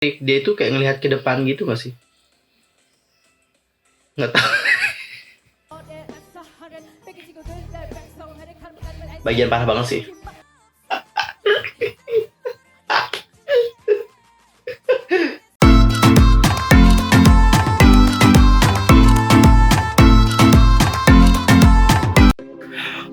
Dia itu kayak ngelihat ke depan gitu gak sih? Nggak tahu. Bagian parah banget sih.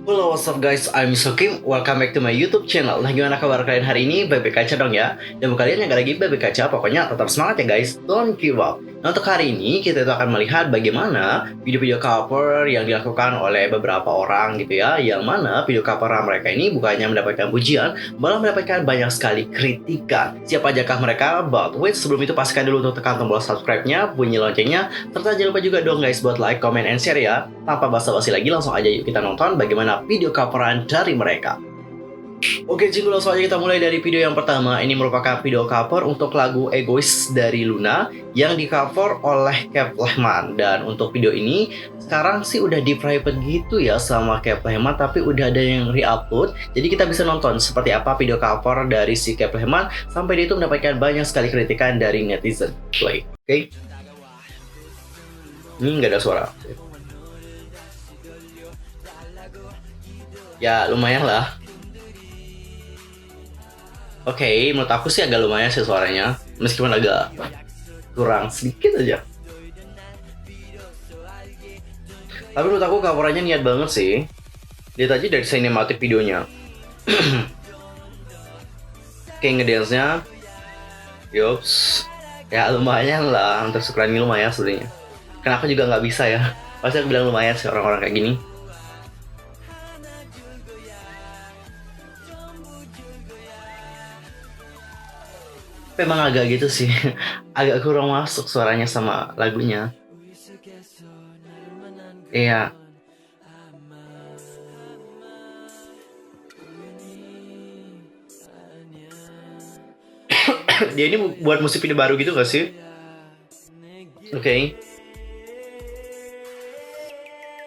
Halo, what's up guys, I'm Sokim. Welcome back to my YouTube channel. Nah, gimana kabar kalian hari ini? Baik-baik aja dong ya. Dan buat kalian yang gak lagi baik-baik aja, pokoknya tetap semangat ya guys. Don't give up. Nah, untuk hari ini kita itu akan melihat bagaimana video-video cover yang dilakukan oleh beberapa orang gitu ya. Yang mana video cover mereka ini bukannya mendapatkan pujian, malah mendapatkan banyak sekali kritikan. Siapa ajakah mereka? But wait, sebelum itu pastikan dulu untuk tekan tombol subscribe-nya, bunyi loncengnya, serta jangan lupa juga dong guys buat like, comment, and share ya. Tanpa basa-basi lagi, langsung aja yuk kita nonton bagaimana video coveran dari mereka. Oke, jadi langsung aja kita mulai dari video yang pertama. Ini merupakan video cover untuk lagu Egois dari Luna yang di cover oleh Cap Lehman. Dan untuk video ini sekarang sih udah di private gitu ya sama Cap Lehman, tapi udah ada yang re-upload. Jadi kita bisa nonton seperti apa video cover dari si Cap Lehman sampai dia itu mendapatkan banyak sekali kritikan dari netizen. Play. Oke. Ini nggak ada suara. Ya lumayan lah. Oke, menurut aku sih agak lumayan sih suaranya, meskipun agak kurang sedikit aja. Tapi menurut aku coverannya niat banget sih. Lihat aja dari sinematik videonya. Kayak ngedance-nya, yups, ya lumayan lah, untuk ukuran ini lumayan sebenarnya. Kenapa juga nggak bisa ya? Pasti aku bilang lumayan sih orang-orang kayak gini. Memang agak gitu sih, agak kurang masuk suaranya sama lagunya. Iya. Dia ini buat musik video baru gitu gak sih? Oke.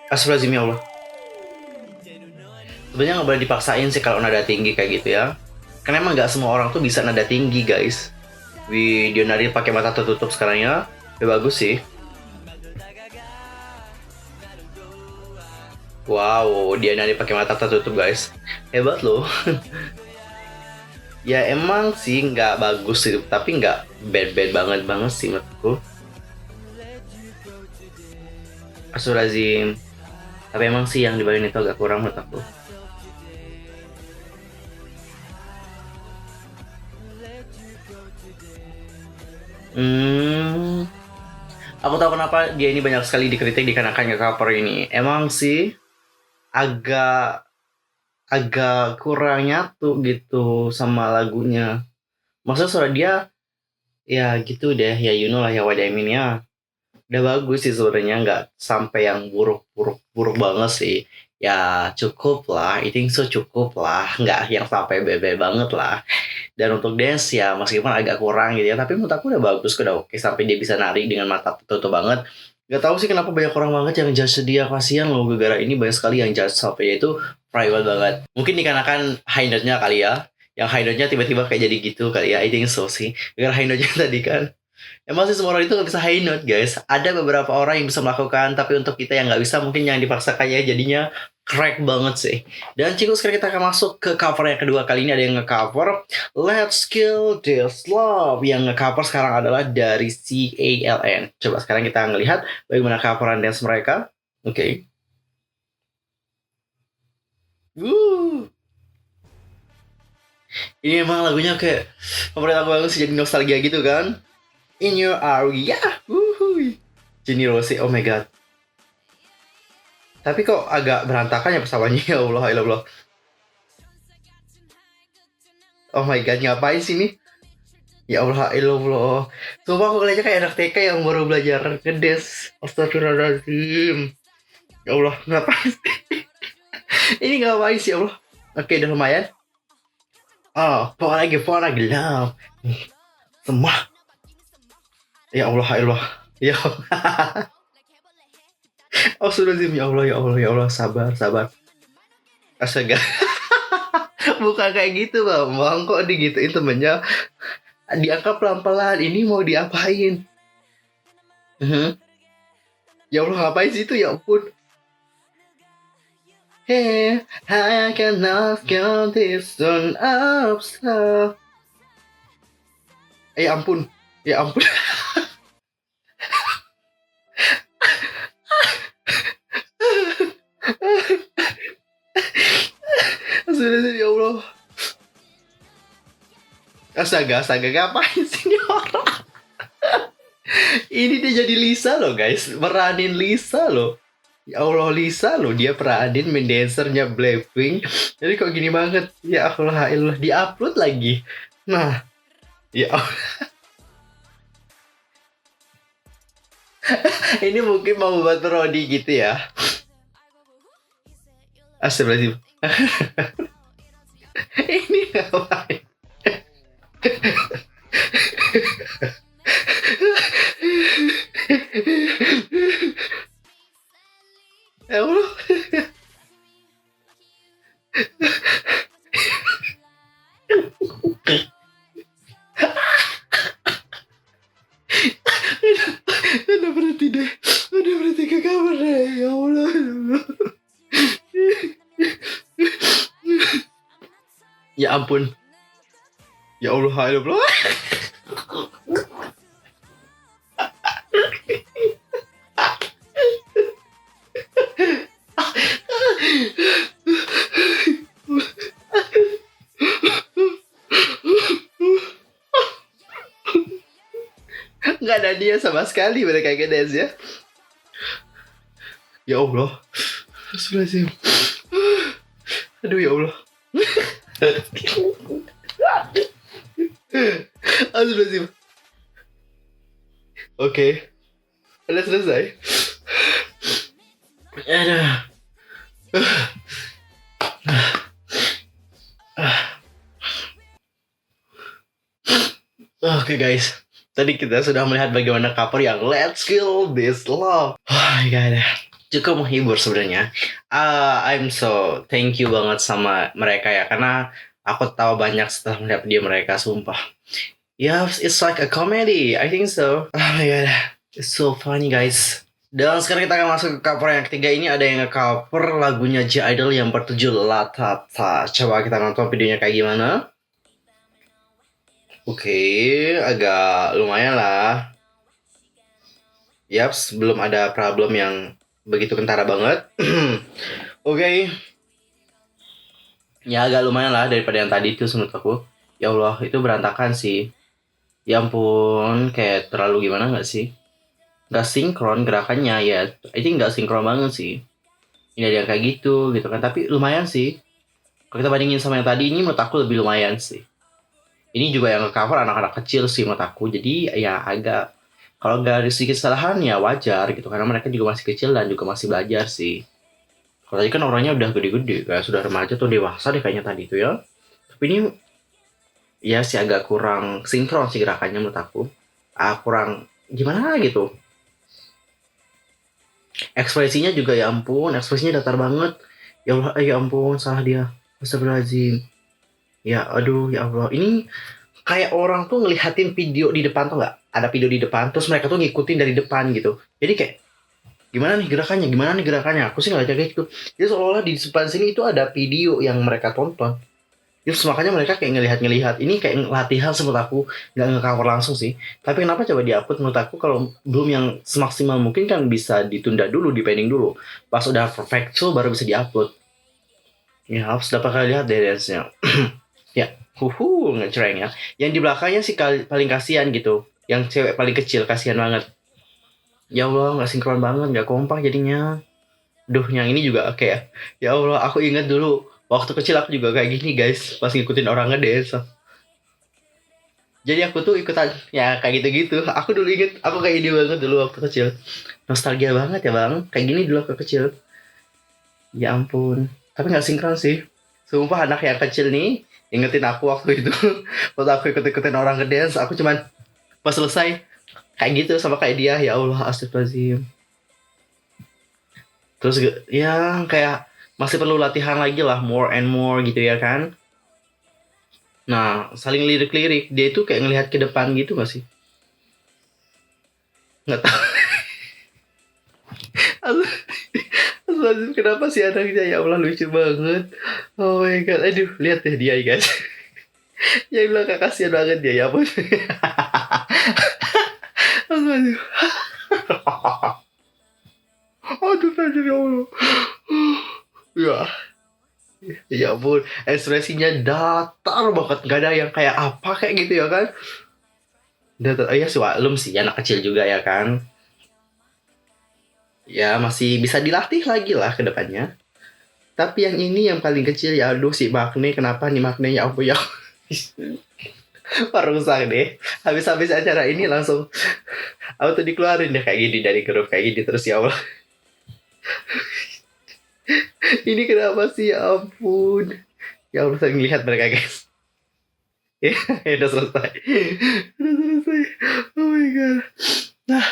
Astagfirullahaladzim ya Allah. Sebenarnya nggak boleh dipaksain sih kalau nada tinggi kayak gitu ya. Karena emang nggak semua orang tuh bisa nada tinggi guys. Video nari pakai mata tertutup sekarang ya, bagus sih. Wow, dia nari pakai mata tertutup guys, hebat loh. Ya emang sih nggak bagus sih, tapi nggak bad banget sih menurutku. Astagfirullahaladzim. Tapi emang sih yang dibawain itu agak kurang menurut aku. Aku tahu kenapa dia ini banyak sekali dikritik dikarenakan cover ini. Emang sih agak kurang nyatu gitu sama lagunya. Maksudnya suara dia ya gitu deh, ya you know lah ya what I mean ya. Udah bagus sih sebenarnya, nggak sampai yang buruk banget sih. Ya cukup lah, I think so cukup lah, nggak yang sampai bebe banget lah. Dan untuk dance ya meskipun agak kurang gitu ya, tapi menurut aku udah bagus, udah oke sampai dia bisa nari dengan mata tertutup banget. Gak tahu sih kenapa banyak orang banget yang judge dia, kasihan loh, gara-gara ini banyak sekali yang judge sampai dia itu private banget. Mungkin dikarenakan high note-nya kali ya, yang high note-nya tiba-tiba kayak jadi gitu kali ya, I think so sih. Gara high note-nya tadi kan. Emang sih semua orang itu gak bisa high note guys. Ada beberapa orang yang bisa melakukan, tapi untuk kita yang gak bisa mungkin yang dipaksakan ya, jadinya crack banget sih. Dan cikgu sekarang kita akan masuk ke cover yang kedua. Kali ini ada yang nge-cover Let's Kill This Love. Yang nge-cover sekarang adalah dari CALN. Coba sekarang kita ngelihat bagaimana coveran dance mereka. Oke. Ini emang lagunya kayak favorit aku banget sih, jadi nostalgia gitu kan. In your area, Jenny Rose, oh my god. Tapi kok agak berantakan ya pesawatnya, ya Allah, ya Allah. Oh my god, ngapain sih nih? Ya Allah, ya Allah. Sumpah aku kelihatannya kayak anak TK yang baru belajar ngedes. Astagfirullahaladzim. Ya Allah, ngapain sih? Ini ngapain sih, ya Allah? Oke, udah lumayan. Oh, for lagi love. Semua. Ya Allah, ya Allah. Ya Allah. Oh sudah sih, ya Allah, ya Allah, ya Allah, sabar. Astaga. Bukan kayak gitu bang kok digituin temennya. Diangkat pelan-pelan. Ini mau diapain? Mhm. Ya Allah, ngapain sih itu? Ya ampun. Hey, I cannot count this one up, so. Ya ampun. Ya ampun. Sudah, ya Allah. Astaga, ngapain sih ini orang? Ini dia jadi Lisa loh guys, meranin Lisa loh. Ya Allah, Lisa loh, dia peranin main dancernya Blackpink. Jadi kok gini banget? Ya Allah, Allah, diupload lagi. Nah, ya Allah. Ini mungkin mau buat Rodi gitu ya. Astagfirullahaladzim. Ini ngapain? Ya Allah. Udah berhenti deh. Udah berhenti ke kamar deh. Ya Allah. Ya ampun. Ya Allah, ya Allah. Nggak ada dia sama sekali mereka kayak dance ya. Ya Allah. Astagfirullahaladzim. Aduh ya Allah. Astagfirullahaladzim. Oke. Udah selesai. Aduh. Oke guys. Tadi kita sudah melihat bagaimana cover yang Let's Kill This Love. Oh my god. Cukup menghibur sebenarnya. I'm so thank you banget sama mereka ya, karena aku tahu banyak setelah melihat video mereka, sumpah. Yes, it's like a comedy. I think so. Oh my god. It's so funny guys. Dan sekarang kita akan masuk ke cover yang ketiga. Ini ada yang nge-cover lagunya J-Idol yang berjudul Latata. Coba kita nonton videonya kayak gimana. Oke, agak lumayan lah. Yaps, belum ada problem yang begitu kentara banget. Oke. Ya agak lumayan lah daripada yang tadi itu menurut aku. Ya Allah, itu berantakan sih. Ya ampun, kayak terlalu gimana gak sih? Gak sinkron gerakannya ya. I think gak sinkron banget sih. Ini ada yang kayak gitu kan. Tapi lumayan sih. Kalau kita bandingin sama yang tadi, ini menurut aku lebih lumayan sih. Ini juga yang nge-cover anak-anak kecil sih menurut aku. Jadi ya agak, kalau nggak ada sedikit kesalahan ya wajar gitu. Karena mereka juga masih kecil dan juga masih belajar sih. Kalau tadi kan orangnya udah gede-gede, kayak sudah remaja atau dewasa deh kayaknya tadi itu ya. Tapi ini ya sih agak kurang sinkron sih gerakannya menurut aku. Kurang gimana gitu. Ekspresinya juga ya ampun, ekspresinya datar banget. Ya Allah, ya ampun, salah dia. Astagfirullahaladzim. Ya aduh, ya Allah. Ini kayak orang tuh ngelihatin video di depan tuh nggak? Ada video di depan, terus mereka tuh ngikutin dari depan gitu. Jadi kayak, gimana nih gerakannya? Aku sih nggak kayak gitu. Jadi seolah-olah di depan sini itu ada video yang mereka tonton. Terus makanya mereka kayak ngelihat. Ini kayak latihan menurut aku, nggak nge-cover langsung sih. Tapi kenapa coba di-upload menurut aku, kalau belum yang semaksimal mungkin kan bisa ditunda dulu, dipending dulu. Pas udah perfect so baru bisa di-upload. Ya harus dapat kali lihat deh dance-nya. Ya, ngecereng ya. Yang di belakangnya sih paling kasihan gitu. Yang cewek paling kecil, kasihan banget. Ya Allah, nggak sinkron banget, nggak kompak jadinya. Duh, yang ini juga kayak, ya Allah, aku ingat dulu waktu kecil aku juga kayak gini guys, pas ngikutin orang ngedance. Jadi aku tuh ikutan, ya kayak gitu-gitu. Aku dulu inget, aku kayak ini banget dulu waktu kecil. Nostalgia banget ya bang, kayak gini dulu waktu kecil. Ya ampun, tapi nggak sinkron sih. Sumpah anak yang kecil nih, ingetin aku waktu itu. Waktu aku ikut-ikutin orang ngedance, aku cuman pas selesai kayak gitu sama kayak dia. Ya Allah, astagfirullahaladzim. Terus ya kayak masih perlu latihan lagi lah, more and more gitu ya kan. Nah, saling lirik-lirik. Dia itu kayak ngelihat ke depan gitu gak sih? Nggak tahu. Astagfirullahaladzim, kenapa sih anaknya? Ya Allah, lucu banget. Oh my god. Aduh, lihat deh dia, guys. Yang bilang kakak kasihan banget dia, ya ampun. Aduh, aduh, aduh, ya Allah. Ya, ya ampun. Ekspresinya datar banget. Gak ada yang kayak apa kayak gitu ya kan? Datar. Oh ya, sih, waklum sih. Anak kecil juga ya kan? Ya, masih bisa dilatih lagi lah ke depannya. Tapi yang ini yang paling kecil, ya aduh, si Magne. Kenapa nih Magne? Ya ampun, ya. Rusak deh. Habis-habis acara ini langsung auto dikeluarin deh kayak gini dari grup kayak gini terus, ya Allah. Ini kenapa sih, ya ampun. Ya Allah, saya ngelihat mereka, guys. Ya, udah selesai. Udah selesai. Oh my god. Nah,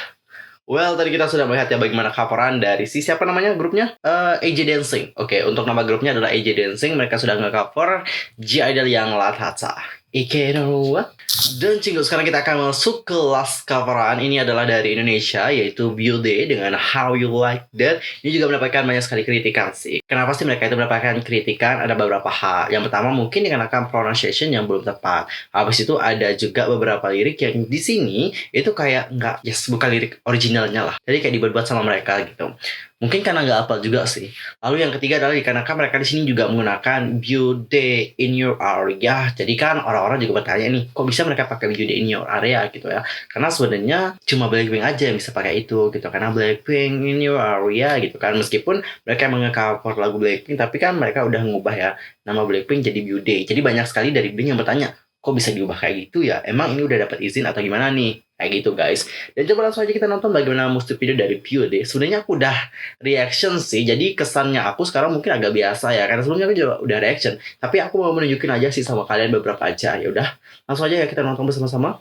well, tadi kita sudah melihat ya bagaimana coveran dari si siapa namanya grupnya? AJ Dancing. Oke, untuk nama grupnya adalah AJ Dancing. Mereka sudah nge-cover G-Idol yang Lathatsa. Ike no what? Dan cinggu, sekarang kita akan masuk ke last coveran. Ini adalah dari Indonesia, yaitu Beauty dengan How You Like That. Ini juga mendapatkan banyak sekali kritikan sih. Kenapa sih mereka itu mendapatkan kritikan? Ada beberapa hal. Yang pertama mungkin dikarenakan pronunciation yang belum tepat. Habis itu ada juga beberapa lirik yang di sini itu kayak nggak, bukan lirik originalnya lah. Jadi kayak dibuat-buat sama mereka gitu. Mungkin karena nggak hafal juga sih. Lalu yang ketiga adalah dikarenakan mereka di sini juga menggunakan Beauty in your area. Jadi kan orang-orang juga bertanya nih, kok bisa mereka pakai Beauty in your area gitu ya? Karena sebenarnya cuma Blackpink aja yang bisa pakai itu gitu. Karena Blackpink in your area gitu kan. Meskipun mereka menge-cover lagu Blackpink, tapi kan mereka udah ngubah ya nama Blackpink jadi Beauty. Jadi banyak sekali dari Blink yang bertanya, kok bisa diubah kayak gitu ya? Emang ini udah dapat izin atau gimana nih? Kayak gitu guys. Dan coba langsung aja kita nonton bagaimana musik video dari Beauty. Sebenarnya aku udah reaction sih. Jadi kesannya aku sekarang mungkin agak biasa ya. Karena sebelumnya aku juga udah reaction. Tapi aku mau menunjukin aja sih sama kalian beberapa aja. Ya udah, langsung aja ya kita nonton bersama-sama.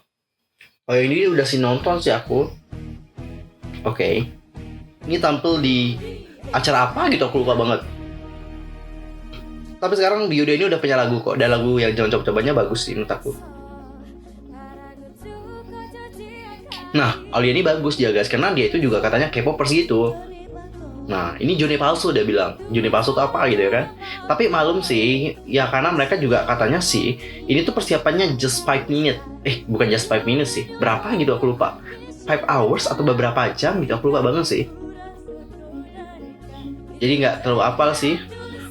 Oh ini udah sih nonton sih aku. Oke. Ini tampil di acara apa gitu, aku lupa banget. Tapi sekarang Beauty ini udah punya lagu kok. Dan lagu yang jangan coba-cobanya bagus sih menurut aku. Nah, Alia ini bagus dia guys, karena dia itu juga katanya K-popers gitu. Nah, ini Johnny palsu dia bilang. Johnny palsu itu apa gitu ya kan? Tapi malum sih, ya karena mereka juga katanya sih, ini tuh persiapannya just 5 minutes. Bukan just 5 minutes sih. Berapa gitu aku lupa. 5 hours atau beberapa jam gitu, aku lupa banget sih. Jadi nggak terlalu apal sih.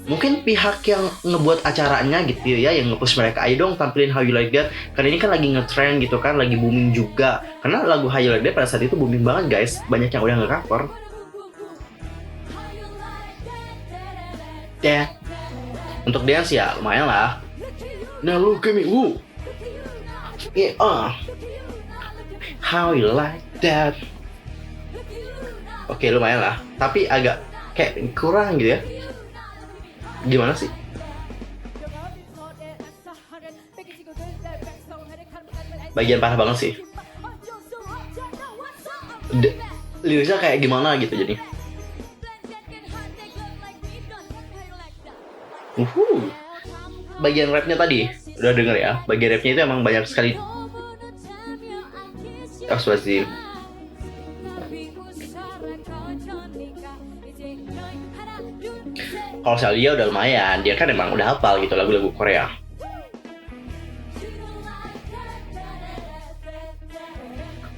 Mungkin pihak yang ngebuat acaranya gitu ya, yang nge-push mereka, ayo dong tampilin How You Like That. Karena ini kan lagi nge-trend gitu kan, lagi booming juga. Karena lagu How You Like That pada saat itu booming banget guys. Banyak yang udah nge-cover. Ya, untuk dance ya lumayan lah. Now look at me, woo. Yeah, How You Like That. Oke, lumayan lah. Tapi agak kayak kurang gitu ya. Gimana sih? Bagian parah banget sih. Liriknya kayak gimana gitu jadi. Bagian rapnya tadi udah denger ya. Bagian rapnya itu emang banyak sekali ekspresi. Kalau Salia udah lumayan, dia kan emang udah hafal gitu lagu-lagu Korea.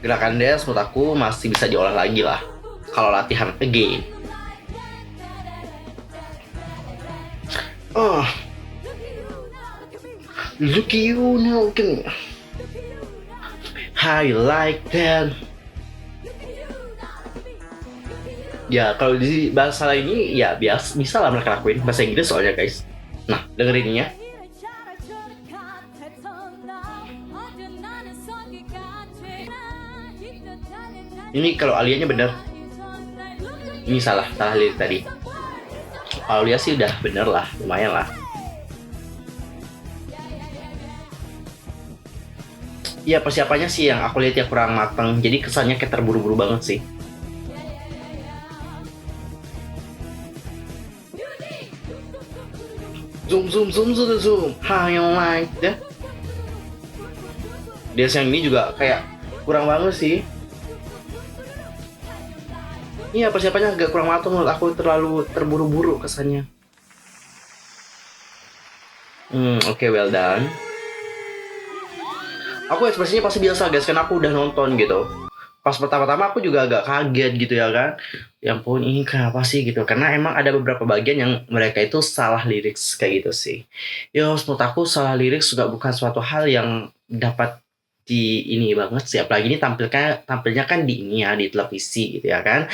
Gerakan dance menurut aku masih bisa diolah lagi lah kalau latihan again. Look at you now, How You Like That. Ya kalau di bahasa ini ya bisa lah mereka lakuin bahasa Inggris soalnya guys. Nah dengerin ini ya. Ini kalau Alianya bener. Ini salah lirik tadi. Kalau Alia sih udah bener lah, lumayan lah. Ya persiapannya sih yang aku lihat ya kurang matang. Jadi kesannya kayak terburu-buru banget sih. Zoom. How you like that? dance yang ini juga kayak kurang banget sih. Iya, persiapannya agak kurang matang menurut aku, terlalu terburu-buru kesannya. Oke, well done. Aku ekspresinya pasti biasa guys, karena aku udah nonton gitu. Pas pertama-tama aku juga agak kaget gitu ya kan. Ya ampun, ini kenapa sih gitu. Karena emang ada beberapa bagian yang mereka itu salah lirik kayak gitu sih. Ya menurut aku salah lirik juga bukan suatu hal yang dapat di ini banget sih. Apalagi ini tampilnya kan di ini ya, di televisi gitu ya kan.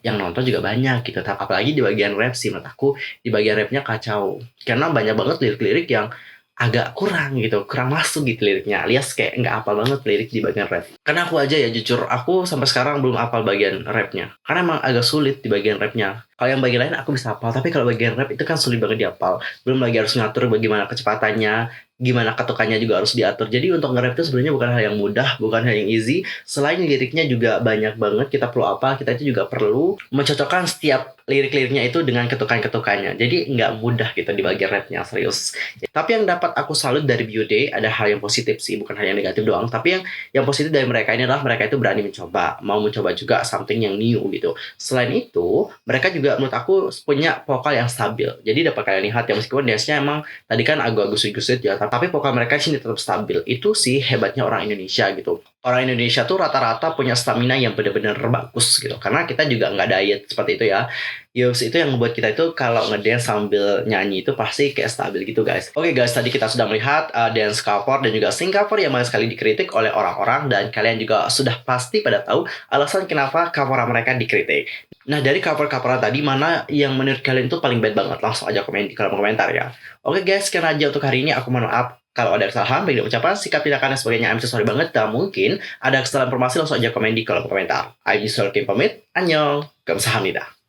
Yang nonton juga banyak gitu. Apalagi di bagian rap sih, menurut aku di bagian rapnya kacau. Karena banyak banget lirik-lirik yang agak kurang gitu, kurang masuk gitu liriknya, alias kayak nggak hafal banget lirik di bagian rap. Karena aku aja ya jujur, aku sampai sekarang belum hafal bagian rapnya, karena emang agak sulit di bagian rapnya. Kalau yang bagian lain aku bisa hafal, tapi kalau bagian rap itu kan sulit banget dihafal. Belum lagi harus ngatur bagaimana kecepatannya, gimana ketukannya juga harus diatur. Jadi untuk nge-rap itu sebenarnya bukan hal yang mudah, bukan hal yang easy. Selain liriknya juga banyak banget, kita perlu apa? Kita itu juga perlu mencocokkan setiap lirik-liriknya itu dengan ketukan-ketukannya. Jadi nggak mudah gitu di bagian rapnya, serius. Tapi yang dapat aku salut dari BUD ada hal yang positif sih, bukan hal yang negatif doang. Tapi yang positif dari mereka ini adalah mereka itu berani mencoba, mau mencoba juga something yang new gitu. Selain itu, mereka juga menurut aku punya vokal yang stabil. Jadi dapat kalian lihat ya, meskipun dance-nya emang tadi kan agak gusit-gusit ya, tapi vokal mereka sini tetap stabil. Itu sih hebatnya orang Indonesia gitu. Orang Indonesia tuh rata-rata punya stamina yang benar-benar bagus gitu. Karena kita juga nggak diet seperti itu ya. Yus, itu yang membuat kita itu kalau ngedance sambil nyanyi itu pasti kayak stabil gitu guys. Oke guys, tadi kita sudah melihat dance cover dan juga sing cover yang banyak sekali dikritik oleh orang-orang. Dan kalian juga sudah pasti pada tahu alasan kenapa cover mereka dikritik. Nah, dari cover-coveran tadi, mana yang menurut kalian itu paling bad banget? Langsung aja komen di kolom komentar ya. Oke guys, sekian aja untuk hari ini. Aku mohon maaf kalau ada kesalahan, baik dari ucapan, sikap, tindakan, dan sebagainya. I'm so sorry banget. Dan mungkin ada kesalahan informasi, langsung aja komen di kolom komentar. I'm Yusuf Kim pamit. Annyeong. Kamsahamnida.